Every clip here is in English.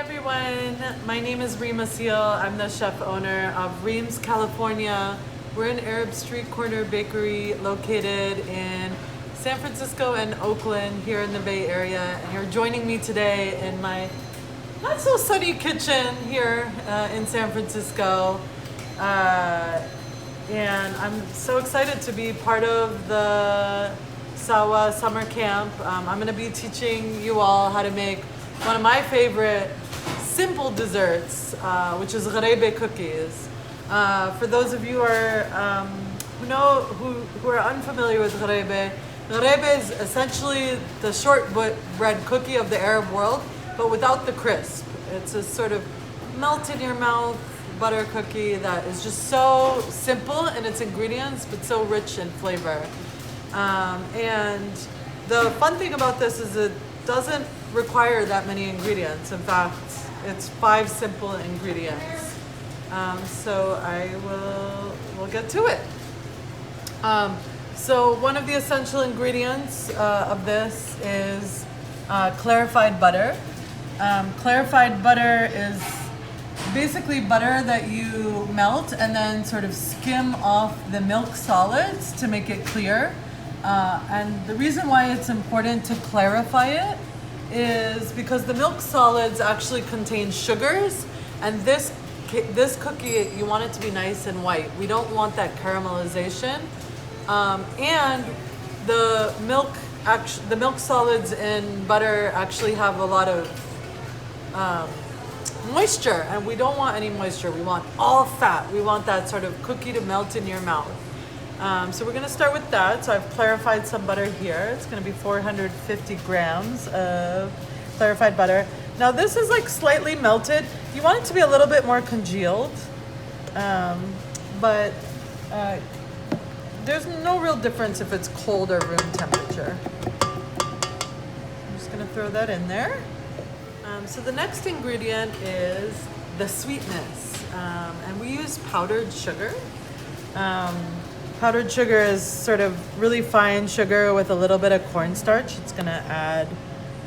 everyone, my name is Reem Assil. I'm the chef owner of Reem's California. We're an Arab street corner bakery located in San Francisco and Oakland here in the Bay Area. And you're joining me today in my not so sunny kitchen here in San Francisco. And I'm so excited to be part of the Sawa summer camp. I'm going to be teaching you all how to make one of my favorite simple desserts, which is Ghraybe cookies. For those of you who are unfamiliar with Ghraybe, Ghraybe is essentially the shortbread cookie of the Arab world, but without the crisp. It's a sort of melt in your mouth butter cookie that is just so simple in its ingredients, but so rich in flavor. And the fun thing about this is it doesn't require that many ingredients. In fact, it's 5 simple ingredients. So we'll get to it. So one of the essential ingredients of this is clarified butter. Clarified butter is basically butter that you melt and then sort of skim off the milk solids to make it clear. And the reason why it's important to clarify it is because the milk solids actually contain sugars, and this cookie, you want it to be nice and white. We don't want that caramelization. And the milk solids in butter actually have a lot of moisture, and we don't want any moisture. We want all fat. We want that sort of cookie to melt in your mouth. So we're going to start with that. So I've clarified some butter here. It's going to be 450 grams of clarified butter. Now this is like slightly melted. You want it to be a little bit more congealed, but there's no real difference if it's cold or room temperature. I'm just going to throw that in there. So the next ingredient is the sweetness, and we use powdered sugar. Powdered sugar is sort of really fine sugar with a little bit of cornstarch. It's gonna add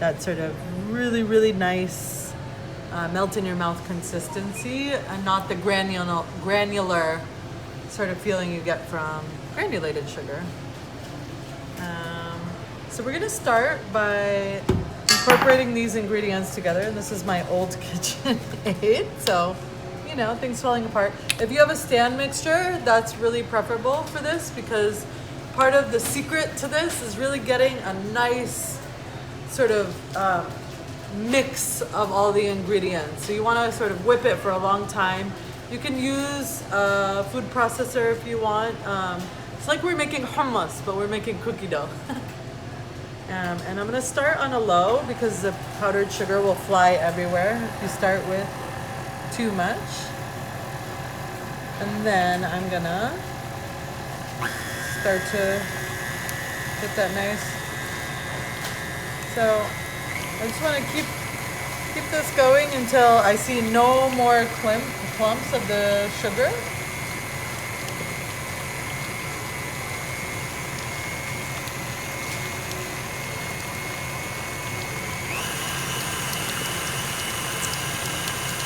that sort of really, really nice melt in your mouth consistency, and not the granular sort of feeling you get from granulated sugar. So we're gonna start by incorporating these ingredients together. And this is my old kitchen aid, so you know, things falling apart. If you have a stand mixture, that's really preferable for this, because part of the secret to this is really getting a nice sort of mix of all the ingredients. So you want to sort of whip it for a long time. You can use a food processor if you want. It's like we're making hummus, but we're making cookie dough. And I'm gonna start on a low because the powdered sugar will fly everywhere if you start with too much. And then I'm gonna start to get that nice. So I just want to keep this going until I see no more clumps of the sugar.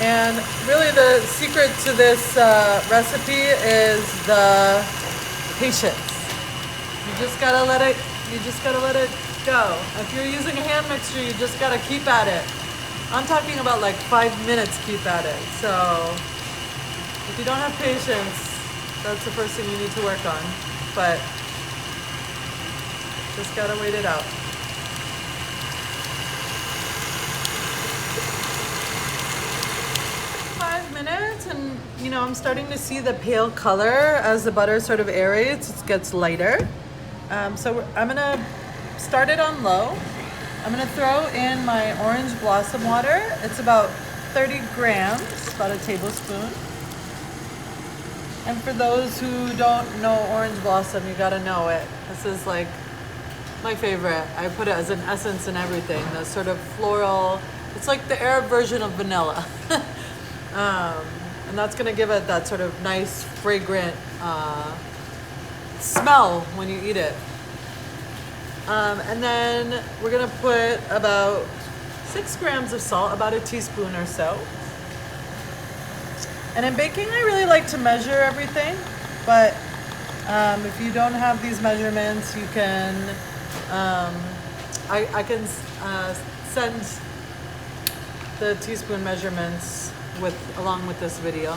And really the secret to this recipe is the patience. You just gotta let it go. If you're using a hand mixer, you just gotta keep at it. I'm talking about like 5 minutes keep at it. So if you don't have patience, that's the first thing you need to work on. But just gotta wait it out. Minutes, and you know, I'm starting to see the pale color as the butter sort of aerates. It gets lighter. So I'm gonna start it on low. I'm gonna throw in my orange blossom water. It's about 30 grams, about a tablespoon. And for those who don't know orange blossom, you gotta know it. This is like my favorite. I put it as an essence in everything. The sort of floral, it's like the Arab version of vanilla. And that's gonna give it that sort of nice, fragrant smell when you eat it. And then we're gonna put about 6 grams of salt, about a teaspoon or so. And in baking, I really like to measure everything, but if you don't have these measurements, you can, I can send the teaspoon measurements along with this video,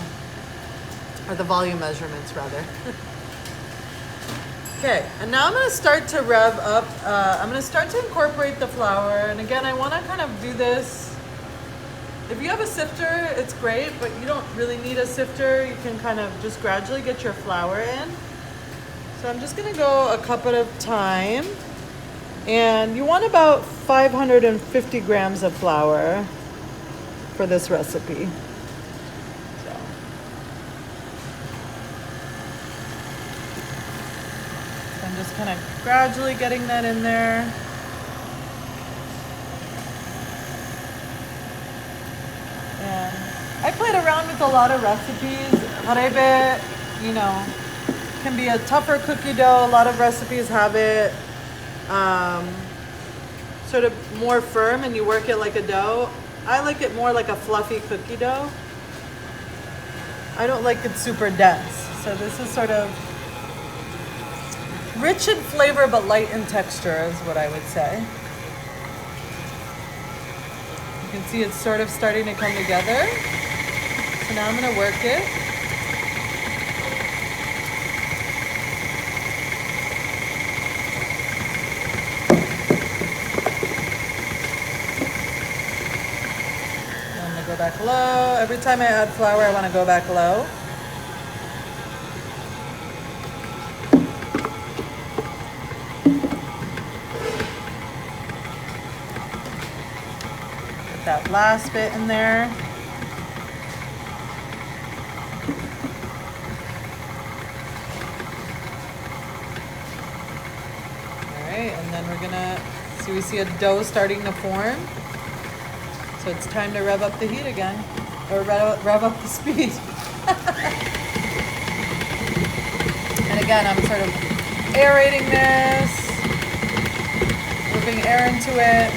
or the volume measurements rather. Okay, and now I'm going to start to rev up. I'm going to start to incorporate the flour, and again, I want to kind of do this. If you have a sifter, it's great, but you don't really need a sifter. You can kind of just gradually get your flour in. So I'm just gonna go a cup at a time. And you want about 550 grams of flour for this recipe. So I'm just kind of gradually getting that in there. And I played around with a lot of recipes. Ghraybe, you know, can be a tougher cookie dough. A lot of recipes have it sort of more firm and you work it like a dough. I like it more like a fluffy cookie dough. I don't like it super dense. So this is sort of rich in flavor but light in texture is what I would say. You can see it's sort of starting to come together. So now I'm going to work it. I'm going to go back low. Every time I add flour, I want to go back low. That last bit in there. All right, and then we're gonna, so we see a dough starting to form. So it's time to rev up the heat again, or rev up the speed. And again, I'm sort of aerating this, moving air into it.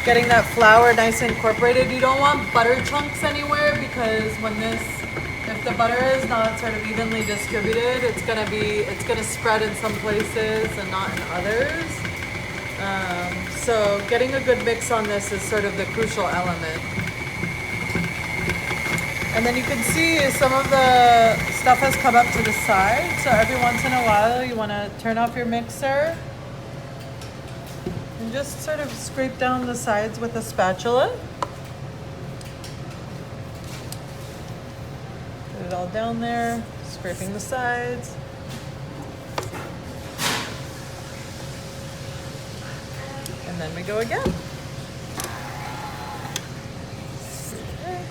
Getting that flour nice and incorporated. You don't want butter chunks anywhere because if the butter is not sort of evenly distributed, it's gonna spread in some places and not in others. So getting a good mix on this is sort of the crucial element. And then you can see some of the stuff has come up to the side. So every once in a while, you wanna turn off your mixer. And just sort of scrape down the sides with a spatula. Put it all down there, scraping the sides. And then we go again. Okay.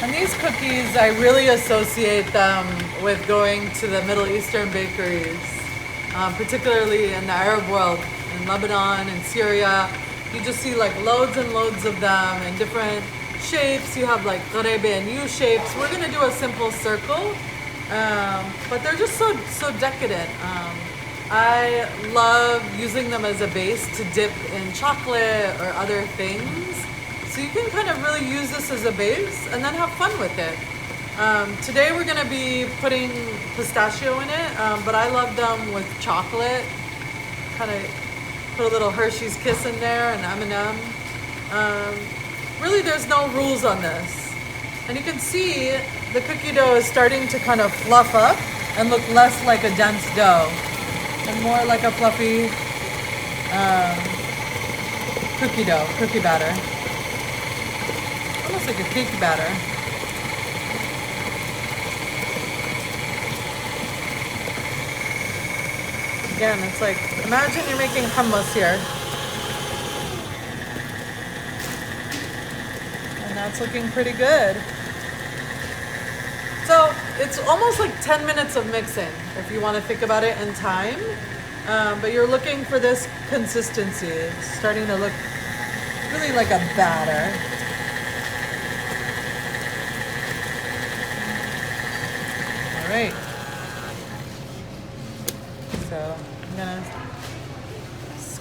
And these cookies, I really associate them with going to the Middle Eastern bakeries, particularly in the Arab world, in Lebanon and Syria. You just see like loads and loads of them in different shapes. You have like Ghraybe and U shapes. We're gonna do a simple circle, but they're just so decadent. I love using them as a base to dip in chocolate or other things. So you can kind of really use this as a base and then have fun with it. Today we're gonna be putting pistachio in it, but I love them with chocolate. Kind of put a little Hershey's Kiss in there and M&M. Really there's no rules on this. And you can see the cookie dough is starting to kind of fluff up and look less like a dense dough and more like a fluffy cookie batter. Almost like a cake batter. Again, it's like, imagine you're making hummus here. And that's looking pretty good. So it's almost like 10 minutes of mixing, if you want to think about it in time. But you're looking for this consistency. It's starting to look really like a batter. All right. So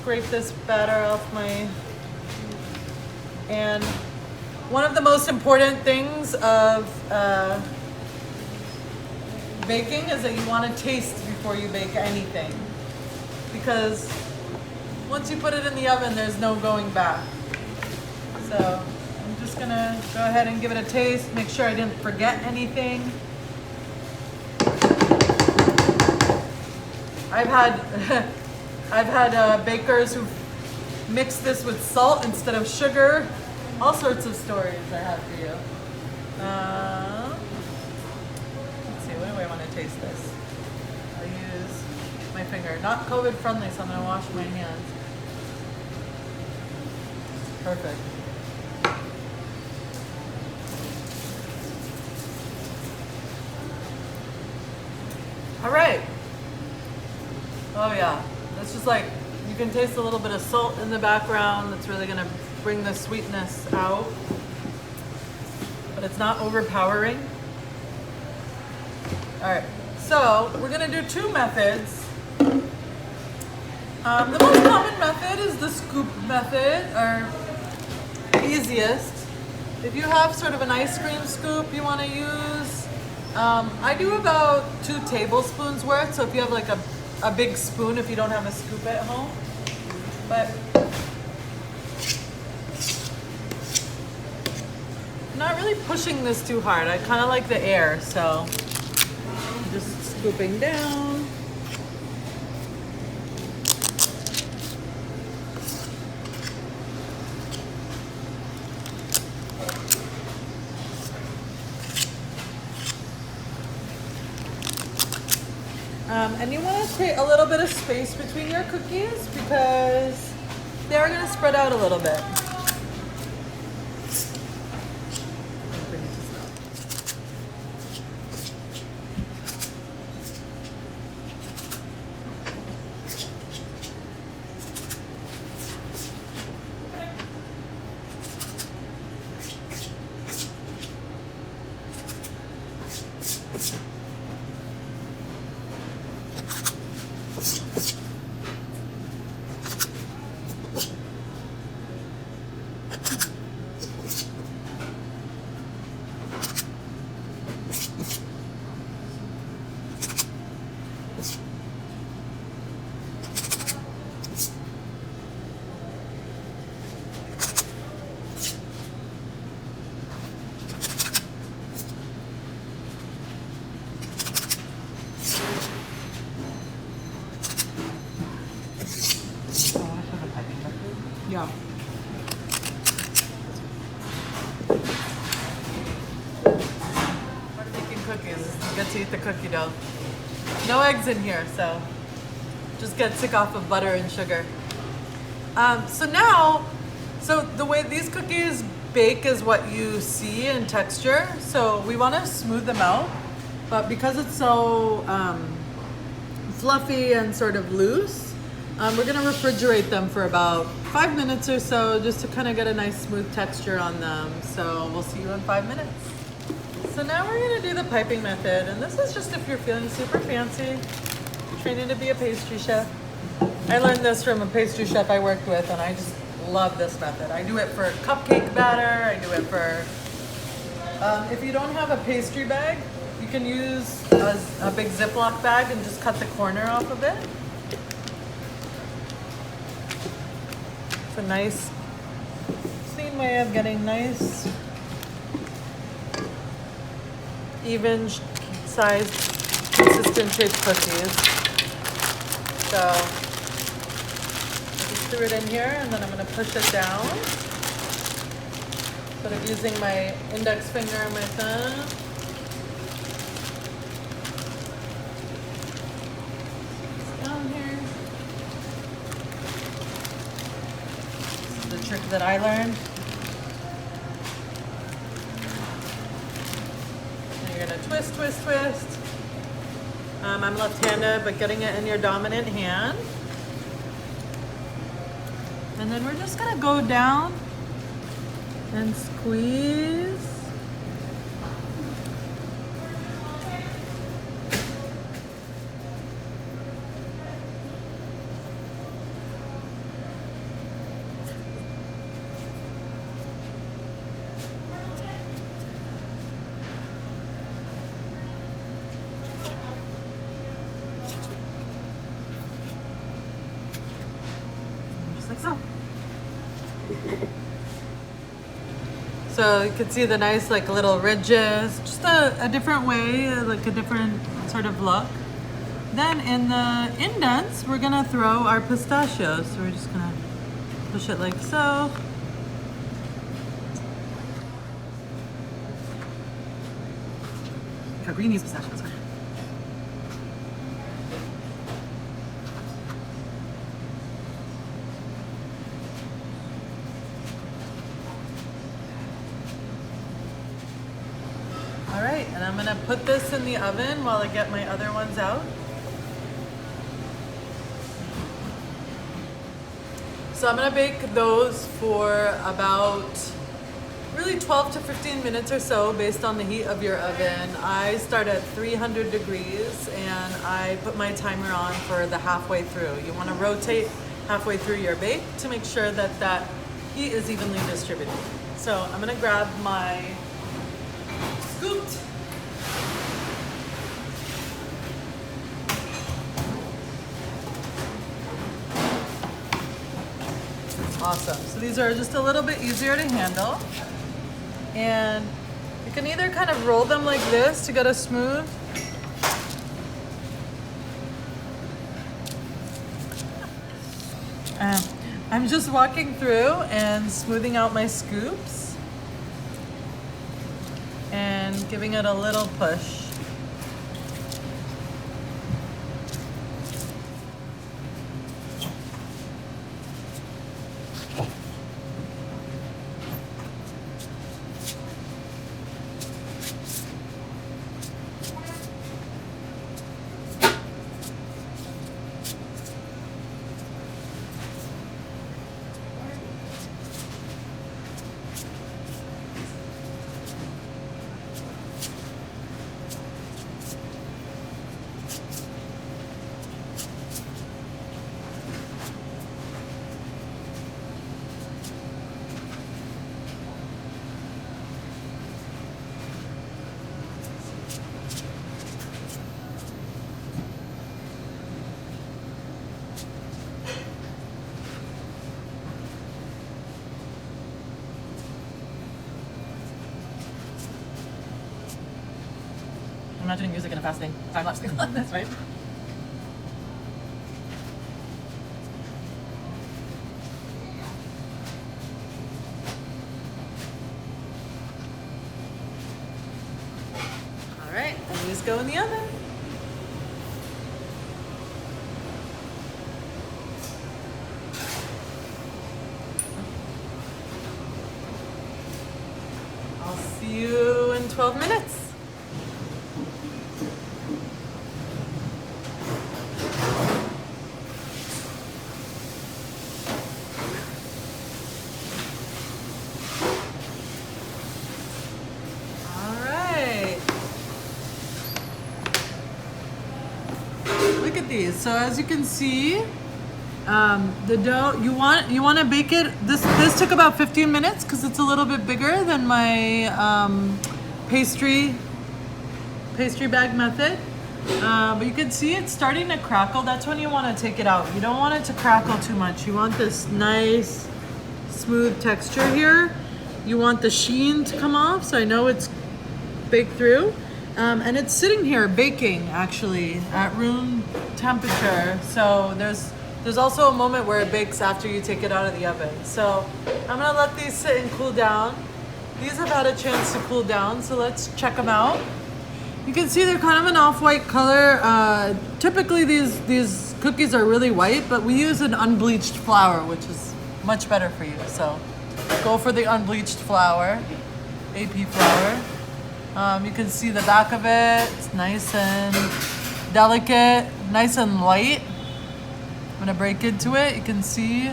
scrape this batter off my, and one of the most important things of baking is that you want to taste before you bake anything, because once you put it in the oven, there's no going back. So I'm just gonna go ahead and give it a taste, make sure I didn't forget anything. I've had bakers who mix this with salt instead of sugar. All sorts of stories I have for you. Let's see, what do I want to taste this? I'll use my finger. Not COVID friendly, so I'm going to wash my hands. Perfect. All right. Oh yeah, it's just like, you can taste a little bit of salt in the background. It's really gonna bring the sweetness out, but it's not overpowering. All right, so we're gonna do two methods. The most common method is the scoop method, or easiest. If you have sort of an ice cream scoop you wanna use, I do about 2 tablespoons worth, so if you have like a big spoon if you don't have a scoop at home. But I'm not really pushing this too hard. I kind of like the air, so I'm just scooping down. And you want to create a little bit of space between your cookies because they're going to spread out a little bit. Yeah. We're making cookies. You get to eat the cookie dough. No eggs in here, so just get sick off of butter and sugar. So the way these cookies bake is what you see in texture. So we want to smooth them out, but because it's so fluffy and sort of loose, we're gonna refrigerate them for about 5 minutes or so just to kind of get a nice smooth texture on them. So we'll see you in 5 minutes. So now we're gonna do the piping method, and this is just if you're feeling super fancy, training to be a pastry chef. I learned this from a pastry chef I worked with, and I just love this method. I do it for cupcake batter, I do it for, if you don't have a pastry bag, you can use a big Ziploc bag and just cut the corner off of it. It's a nice, clean way of getting nice, even sized, consistent shaped cookies. So I just threw it in here, and then I'm going to push it down. Sort of using my index finger and my thumb. Down here. This is the trick that I learned. And you're going to twist, twist, twist. I'm left-handed, but getting it in your dominant hand. And then we're just gonna go down and squeeze. So you can see the nice like little ridges, just a different way, like a different sort of look. Then in the indents, we're gonna throw our pistachios. So we're just gonna push it like so. How green these pistachios are. All right, and I'm gonna put this in the oven while I get my other ones out. So I'm gonna bake those for about really 12 to 15 minutes or so based on the heat of your oven. I start at 300 degrees and I put my timer on for the halfway through. You wanna rotate halfway through your bake to make sure that that heat is evenly distributed. So I'm gonna grab my scooped awesome. So these are just a little bit easier to handle. And you can either kind of roll them like this to get a smooth. I'm just walking through and smoothing out my scoops and giving it a little push. I'm not doing music in a fasting time lapse on this, right? All right, and these go in the oven. I'll see you in 12 minutes. Look at these. So as you can see, the dough, you want to bake it. This took about 15 minutes because it's a little bit bigger than my pastry bag method. But you can see it's starting to crackle. That's when you want to take it out. You don't want it to crackle too much. You want this nice smooth texture here. You want the sheen to come off, so I know it's baked through. And it's sitting here baking actually at room temperature. So there's also a moment where it bakes after you take it out of the oven. So I'm gonna let these sit and cool down. These have had a chance to cool down, so let's check them out. You can see they're kind of an off-white color. Typically these cookies are really white, but we use an unbleached flour, which is much better for you. So go for the unbleached flour, AP flour. You can see the back of it. It's nice and delicate, nice and light. I'm gonna break into it. You can see,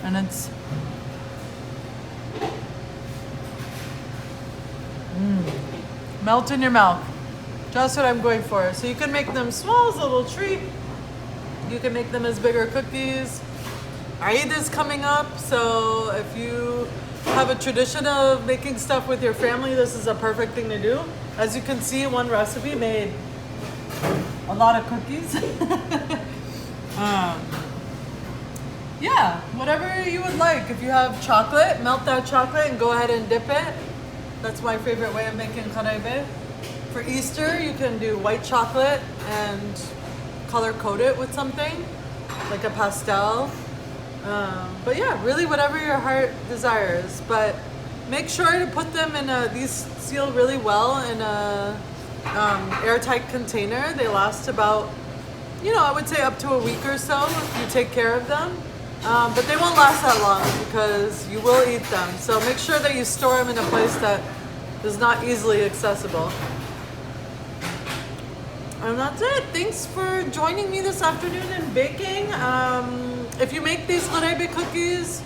and it's melt in your mouth. Just what I'm going for. So you can make them small as a little treat. You can make them as bigger cookies. Eid is coming up, so if you have a tradition of making stuff with your family, this is a perfect thing to do. As you can see, one recipe made a lot of cookies. Yeah, whatever you would like. If you have chocolate, melt that chocolate and go ahead and dip it. That's my favorite way of making ghraybe. For Easter, you can do white chocolate and color code it with something, like a pastel. But yeah, really whatever your heart desires. But make sure to put them in these seal really well in a airtight container. They last about, I would say up to a week or so if you take care of them. But they won't last that long because you will eat them. So make sure that you store them in a place that is not easily accessible. And that's it. Thanks for joining me this afternoon in baking. If you make these Ghraybe cookies,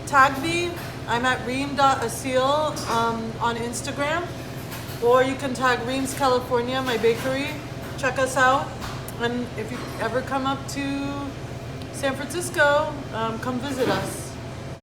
tag me. I'm at Reem.Assil on Instagram. Or you can tag Reem's California, my bakery. Check us out. And if you ever come up to San Francisco, come visit us.